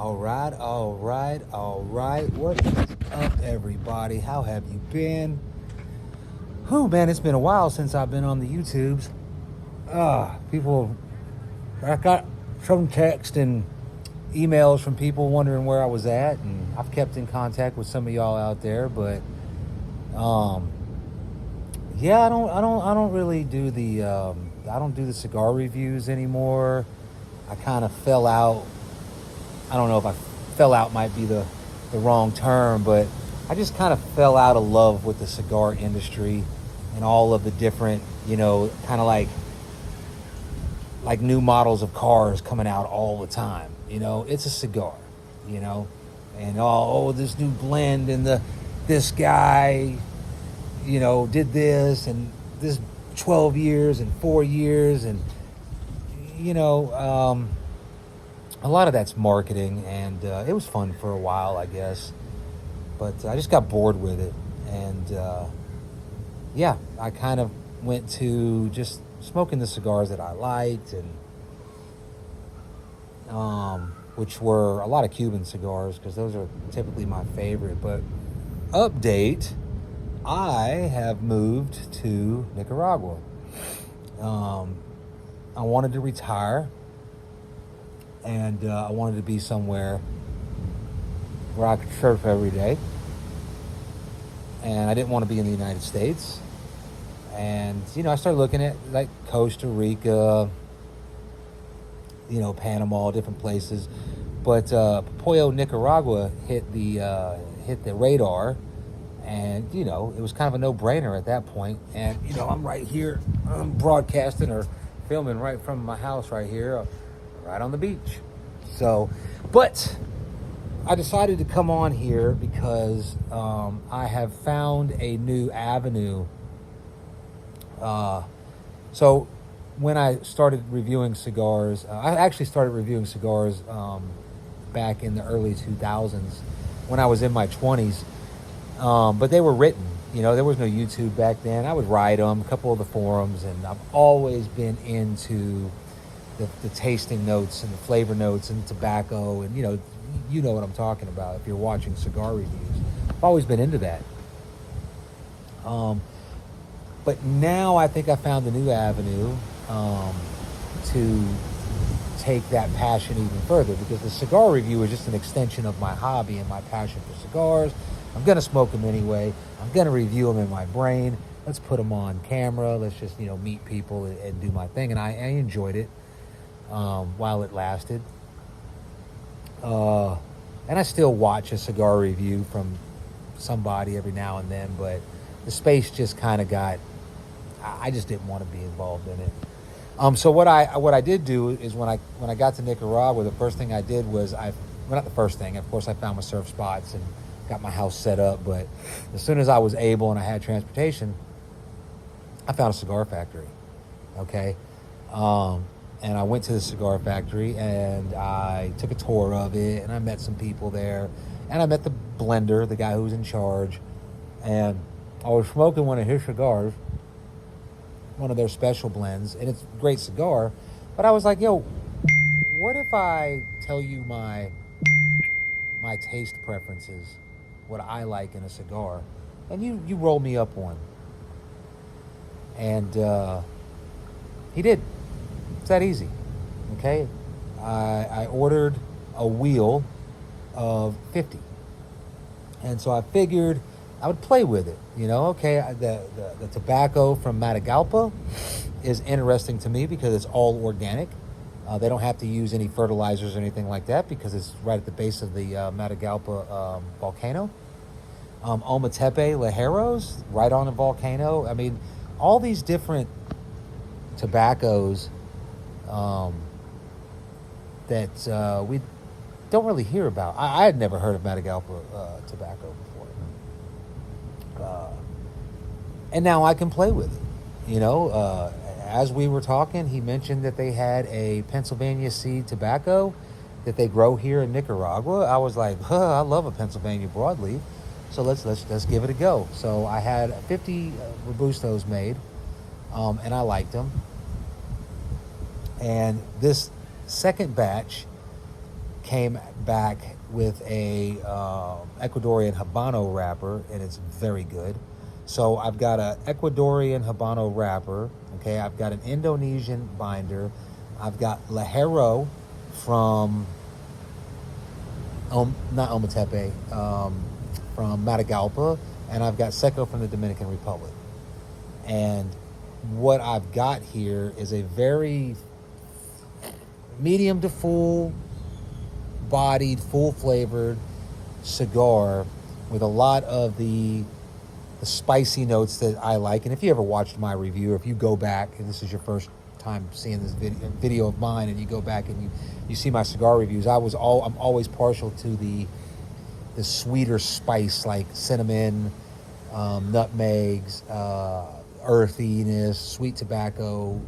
All right, all right, all right. What is up, everybody? How have you been? Whew, man, it's been a while since I've been on the YouTubes. People, I got some text and emails from people wondering where I was at, and I've kept in contact with some of y'all out there. But, yeah, I don't really do I don't do the cigar reviews anymore. I kind of fell out. I don't know if I fell out might be the wrong term, but I just kind of fell out of love with the cigar industry and all of the different, kind of like new models of cars coming out all the time. It's a cigar, you know, and this new blend and this guy, did this and this 12 years and 4 years and you know. A lot of that's marketing, and it was fun for a while, I guess. But I just got bored with it, and yeah, I kind of went to just smoking the cigars that I liked, and which were a lot of Cuban cigars because those are typically my favorite. But update, I have moved to Nicaragua. I wanted to retire. And I wanted to be somewhere where I could surf every day. And I didn't want to be in the United States. And, I started looking at like Costa Rica, Panama, different places. But Poyo, Nicaragua hit the radar. And, it was kind of a no-brainer at that point. And, I'm right here. I'm broadcasting or filming right from my house right here. Right on the beach. So, but I decided to come on here because I have found a new avenue. So when I started reviewing cigars, I actually started reviewing cigars back in the early 2000s when I was in my 20s. But they were written. There was no YouTube back then. I would write them, a couple of the forums, and I've always been into the tasting notes and the flavor notes and tobacco, and you know what I'm talking about if you're watching cigar reviews. I've always been into that. But now I think I found a new avenue to take that passion even further, because the cigar review is just an extension of my hobby and my passion for cigars. I'm going to smoke them anyway. I'm going to review them in my brain. Let's put them on camera. Let's just, meet people and do my thing. And I enjoyed it. While it lasted. And I still watch a cigar review from somebody every now and then, but the space just kind of I just didn't want to be involved in it. So what I did do is when I got to Nicaragua, the first thing I did was not the first thing, of course I found my surf spots and got my house set up, but as soon as I was able and I had transportation, I found a cigar factory. Okay. And I went to the cigar factory and I took a tour of it, and I met some people there, and I met the blender, the guy who was in charge, and I was smoking one of his cigars, one of their special blends, and it's a great cigar, but I was like, yo, what if I tell you my taste preferences, what I like in a cigar, and you roll me up one? And he did. It's that easy. Okay, I ordered a wheel of 50, and so I figured I would play with it. Okay, the tobacco from Matagalpa is interesting to me because it's all organic. They don't have to use any fertilizers or anything like that because it's right at the base of the Matagalpa volcano. Ometepe Ligeros, right on the volcano. I mean, all these different tobaccos that we don't really hear about. I had never heard of Matagalpa tobacco before. And now I can play with it. As we were talking, he mentioned that they had a Pennsylvania seed tobacco that they grow here in Nicaragua. I was like, I love a Pennsylvania broadleaf. So let's give it a go. So I had 50 Robustos made, and I liked them. And this second batch came back with a Ecuadorian Habano wrapper, and it's very good. So I've got an Ecuadorian Habano wrapper. Okay, I've got an Indonesian binder. I've got Ligero from not Ometepe, from Matagalpa, and I've got Seco from the Dominican Republic. And what I've got here is a very medium to full bodied, full flavored cigar with a lot of the spicy notes that I like. And if you ever watched my review, or if you go back and this is your first time seeing this video of mine, and you go back and you see my cigar reviews, I'm always partial to the sweeter spice, like cinnamon, nutmegs, earthiness, sweet tobacco,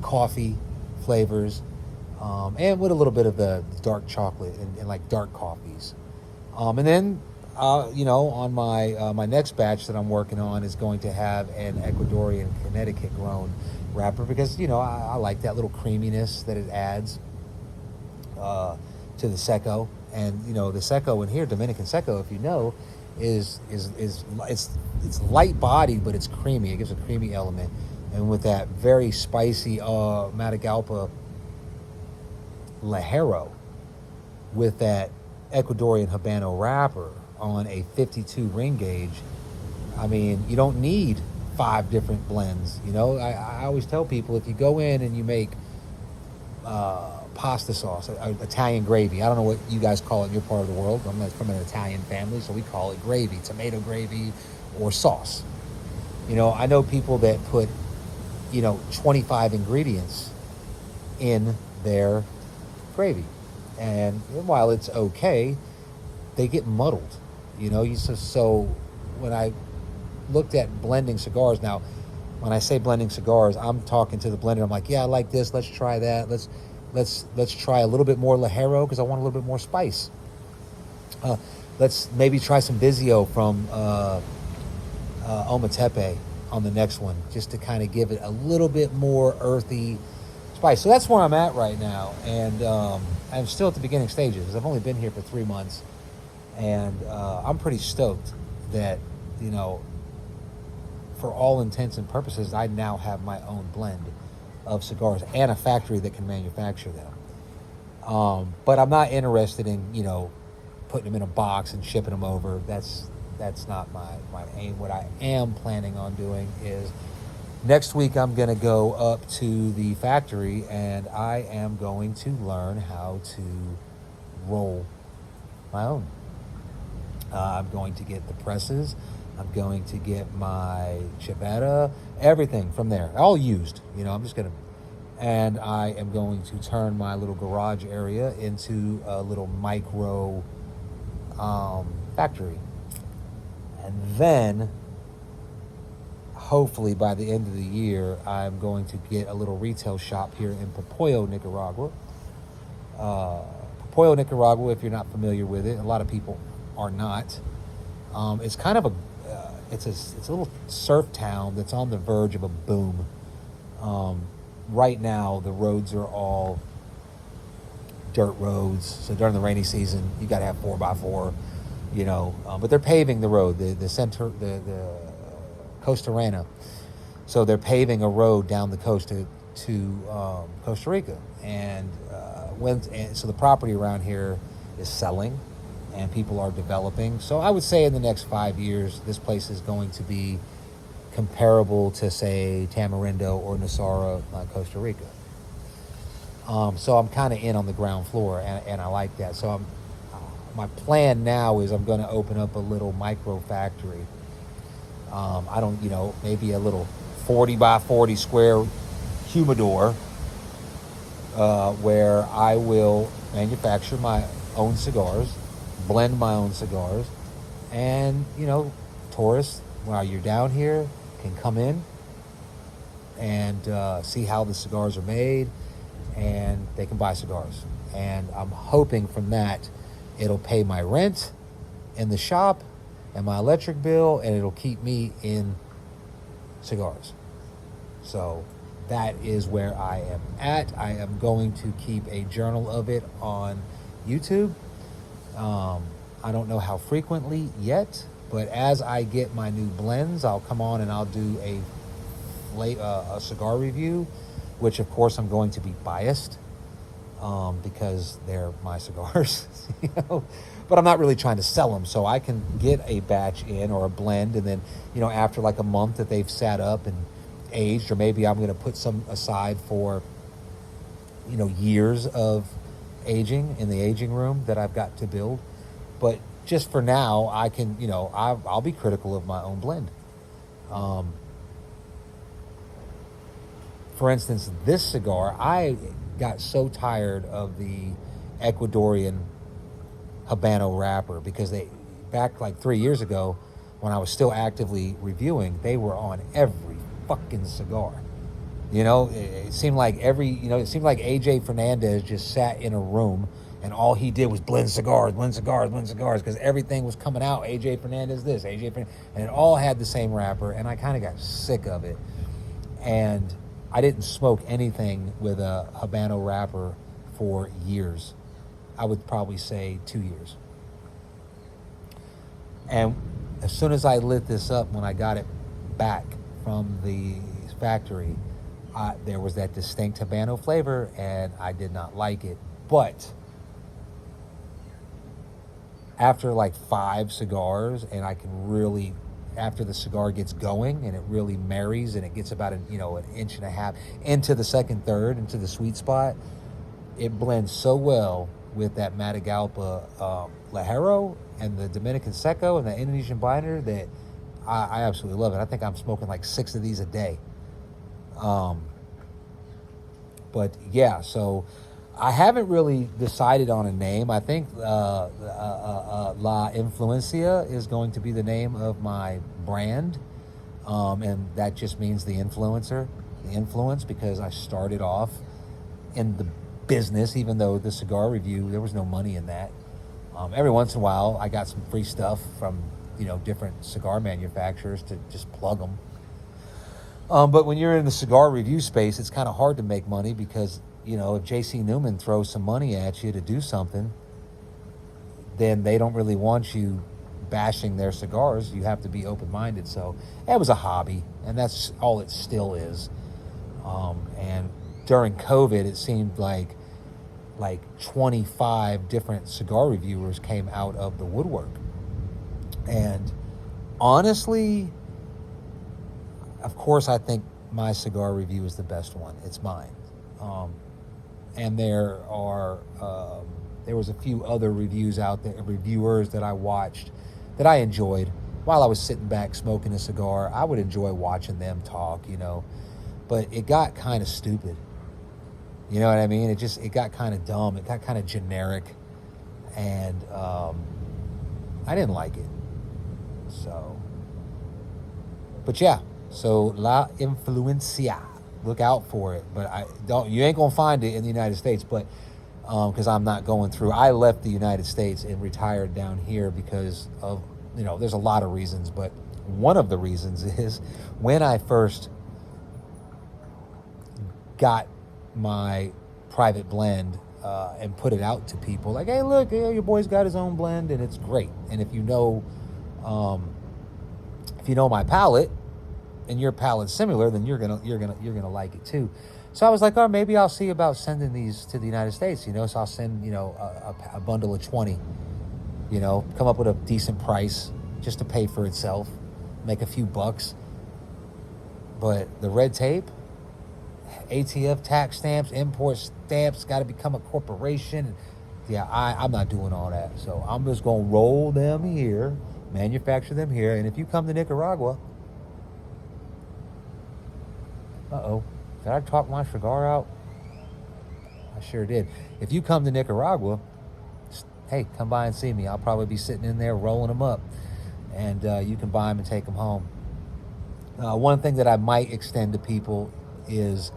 coffee flavors, and with a little bit of the dark chocolate and like dark coffees. And then on my next batch that I'm working on is going to have an Ecuadorian Connecticut grown wrapper, because I like that little creaminess that it adds to the Seco. And the Seco in here, Dominican Seco, if you know, is it's light bodied, but it's creamy. It gives a creamy element, and with that very spicy Matagalpa Ligero with that Ecuadorian Habano wrapper on a 52 ring gauge. I mean, you don't need 5 different blends. I always tell people, if you go in and you make pasta sauce, Italian gravy. I don't know what you guys call it in your part of the world. I'm from an Italian family, so we call it gravy, tomato gravy, or sauce. I know people that put 25 ingredients in their gravy, and while it's okay, they get muddled. So when I looked at blending cigars, now when I say blending cigars, I'm talking to the blender. I'm like, yeah, I like this. Let's try that. Let's try a little bit more Ligero because I want a little bit more spice. Let's maybe try some Vizio from Ometepe on the next one, just to kind of give it a little bit more earthy spice. So that's where I'm at right now, and I'm still at the beginning stages. I've only been here for 3 months, and I'm pretty stoked that for all intents and purposes, I now have my own blend of cigars and a factory that can manufacture them. But I'm not interested in putting them in a box and shipping them over. That's not my aim. What I am planning on doing is next week I'm going to go up to the factory, and I am going to learn how to roll my own. I'm going to get the presses. I'm going to get my chivetta, everything from there, all used. I'm just going to, and I am going to turn my little garage area into a little micro factory. And then, hopefully by the end of the year, I'm going to get a little retail shop here in Popoyo, Nicaragua. Popoyo, Nicaragua, if you're not familiar with it, a lot of people are not. It's kind of it's a little surf town that's on the verge of a boom. Right now, the roads are all dirt roads. So during the rainy season, you got to have 4x4, but they're paving the road, the Costa Rana. So they're paving a road down the coast to Costa Rica. And so the property around here is selling, and people are developing. So I would say in the next 5 years, this place is going to be comparable to, say, Tamarindo or Nasara, Costa Rica. So I'm kind of in on the ground floor, and I like that. So my plan now is I'm going to open up a little micro factory. I don't, maybe a little 40 by 40 square humidor, where I will manufacture my own cigars, blend my own cigars, and tourists, while you're down here, can come in and see how the cigars are made, and they can buy cigars. And I'm hoping from that it'll pay my rent in the shop and my electric bill, and it'll keep me in cigars. So that is where I am at. I am going to keep a journal of it on YouTube. I don't know how frequently yet, but as I get my new blends, I'll come on and I'll do a cigar review, which of course I'm going to be biased because they're my cigars, But I'm not really trying to sell them, so I can get a batch in or a blend, and then after like a month that they've sat up and aged, or maybe I'm going to put some aside for years of aging in the aging room that I've got to build. But just for now, I can I'll be critical of my own blend. For instance, this cigar, I got so tired of the Ecuadorian Habano wrapper because back like 3 years ago, when I was still actively reviewing, they were on every fucking cigar. It seemed like AJ Fernandez just sat in a room and all he did was blend cigars, because everything was coming out. AJ Fernandez this, AJ Fernandez, and it all had the same wrapper, and I kind of got sick of it. And I didn't smoke anything with a Habano wrapper for years. I would probably say 2 years. And as soon as I lit this up, when I got it back from the factory, there was that distinct Habano flavor, and I did not like it. But after like 5 cigars, and I can really, after the cigar gets going and it really marries and it gets about an inch and a half into the second third, into the sweet spot, it blends so well with that Matagalpa Ligero and the Dominican Seco and the Indonesian binder that I absolutely love it. I think I'm smoking like 6 of these a day. But yeah, so I haven't really decided on a name. I think La Influencia is going to be the name of my brand. And that just means the influencer, the influence, because I started off in the business, even though the cigar review, there was no money in that. Every once in a while, I got some free stuff from, different cigar manufacturers to just plug them. But when you're in the cigar review space, it's kind of hard to make money because, if J.C. Newman throws some money at you to do something, then they don't really want you bashing their cigars. You have to be open-minded. So it was a hobby, and that's all it still is. And during COVID, it seemed like 25 different cigar reviewers came out of the woodwork. And honestly, of course, I think my cigar review is the best one. It's mine. And there was a few other reviews out there, reviewers that I watched that I enjoyed while I was sitting back smoking a cigar. I would enjoy watching them talk, but it got kind of stupid. You know what I mean? It got kind of dumb. It got kind of generic, and I didn't like it. So, but yeah. So La Influencia, look out for it. But you ain't gonna find it in the United States. But because I'm not going through. I left the United States and retired down here because of there's a lot of reasons, but one of the reasons is when I first got my private blend and put it out to people, like, hey, look, your boy's got his own blend and it's great. And if you know my palate and your palate's similar, then you're gonna like it too. So I was like, oh, maybe I'll see about sending these to the United States, so I'll send a bundle of 20, come up with a decent price just to pay for itself, make a few bucks. But the red tape, ATF tax stamps, import stamps, got to become a corporation. Yeah, I'm not doing all that. So I'm just going to roll them here, manufacture them here. And if you come to Nicaragua, did I talk my cigar out? I sure did. If you come to Nicaragua, hey, come by and see me. I'll probably be sitting in there rolling them up. And you can buy them and take them home. One thing that I might extend to people is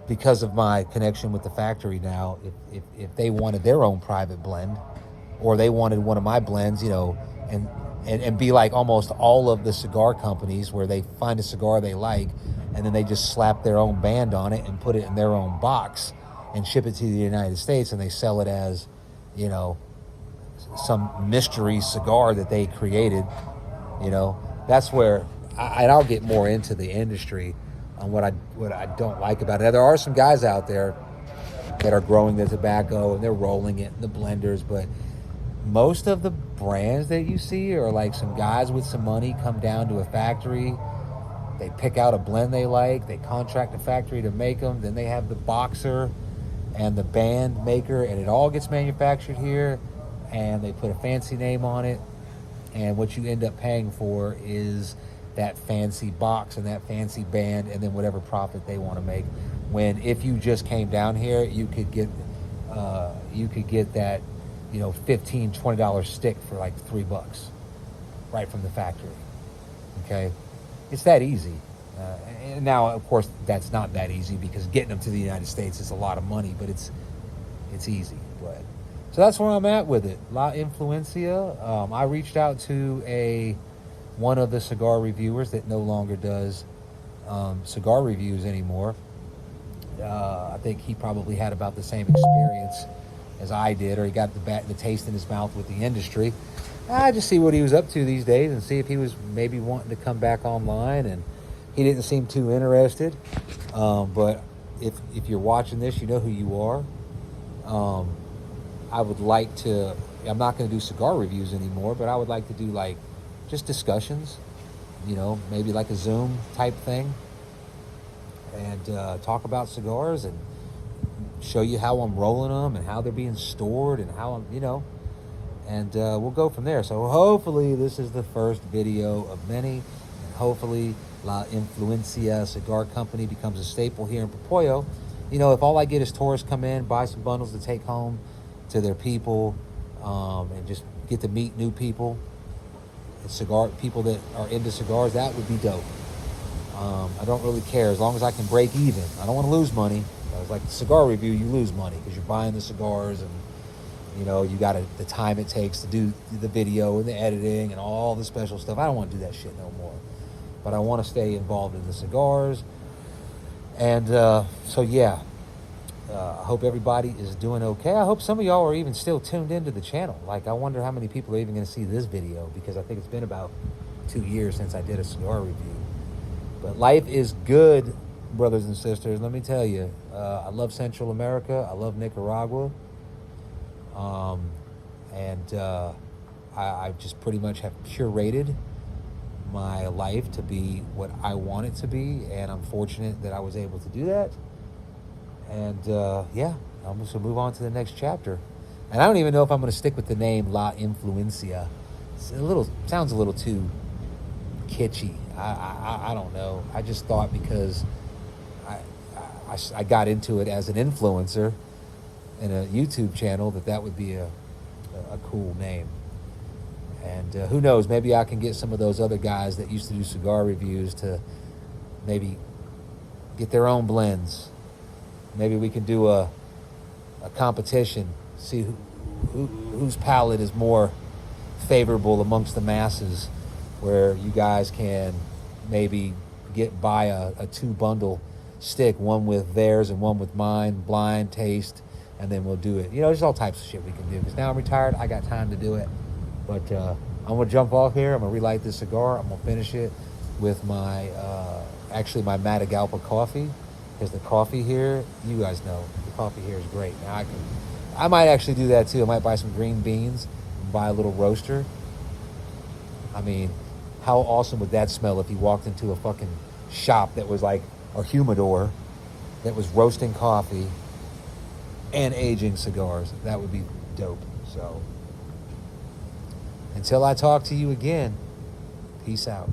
because of my connection with the factory now, if they wanted their own private blend, or they wanted one of my blends, and be like almost all of the cigar companies where they find a cigar they like, and then they just slap their own band on it and put it in their own box and ship it to the United States, and they sell it as, you know, some mystery cigar that they created. You know, that's where and I'll get more into the industry on what I don't like about it. Now, there are some guys out there that are growing the tobacco and they're rolling it in the blenders, but most of the brands that you see are like some guys with some money come down to a factory, they pick out a blend they like, they contract a factory to make them, then they have the boxer and the band maker, and it all gets manufactured here, and they put a fancy name on it, and what you end up paying for is that fancy box and that fancy band, and then whatever profit they want to make. When if you just came down here, you could get that, you know, $15-$20 stick for like $3 right from the factory. Okay, it's that easy. And now, of course, that's not that easy because getting them to the United States is a lot of money, but it's easy. But so that's where I'm at with it. La Influencia. I reached out to one of the cigar reviewers that no longer does cigar reviews anymore. I think he probably had about the same experience as I did, or he got the taste in his mouth with the industry. I just see what he was up to these days and see if he was maybe wanting to come back online, and he didn't seem too interested. But if you're watching this, you know who you are. I would like to, I'm not going to do cigar reviews anymore, but I would like to do like just discussions, you know, maybe like a Zoom type thing, and talk about cigars and show you how I'm rolling them and how they're being stored and how I'm, you know, and we'll go from there. So hopefully this is the first video of many, and hopefully La Influencia Cigar Company becomes a staple here in Popoyo. You know, if all I get is tourists come in, buy some bundles to take home to their people, and just get to meet new people, and cigar people that are into cigars, that would be dope. I don't really care as long as I can break even. I don't want to lose money. It's like the cigar review, you lose money because you're buying the cigars, and you know you got the time it takes to do the video and the editing and all the special stuff. I don't want to do that shit no more. But I want to stay involved in the cigars, and so yeah. I hope everybody is doing okay. I hope some of y'all are even still tuned into the channel. Like, I wonder how many people are even going to see this video, because I think it's been about 2 years since I did a cigar review. But life is good, brothers and sisters. Let me tell you, I love Central America. I love Nicaragua. I just pretty much have curated my life to be what I want it to be, and I'm fortunate that I was able to do that. And yeah, I'm just gonna move on to the next chapter. And I don't even know if I'm gonna stick with the name La Influencia. Sounds a little too kitschy. I don't know. I just thought because I got into it as an influencer in a YouTube channel that would be a cool name. And who knows? Maybe I can get some of those other guys that used to do cigar reviews to maybe get their own blends. Maybe we can do a competition, see whose palate is more favorable amongst the masses, where you guys can maybe buy a 2-bundle stick, one with theirs and one with mine, blind taste, and then we'll do it. You know, there's all types of shit we can do, because now I'm retired, I got time to do it. But I'm going to jump off here. I'm going to relight this cigar. I'm going to finish it with my Matagalpa coffee. Because the coffee here, you guys know, the coffee here is great. Now I might actually do that too. I might buy some green beans and buy a little roaster. I mean, how awesome would that smell if you walked into a fucking shop that was like a humidor that was roasting coffee and aging cigars? That would be dope. So, until I talk to you again, peace out.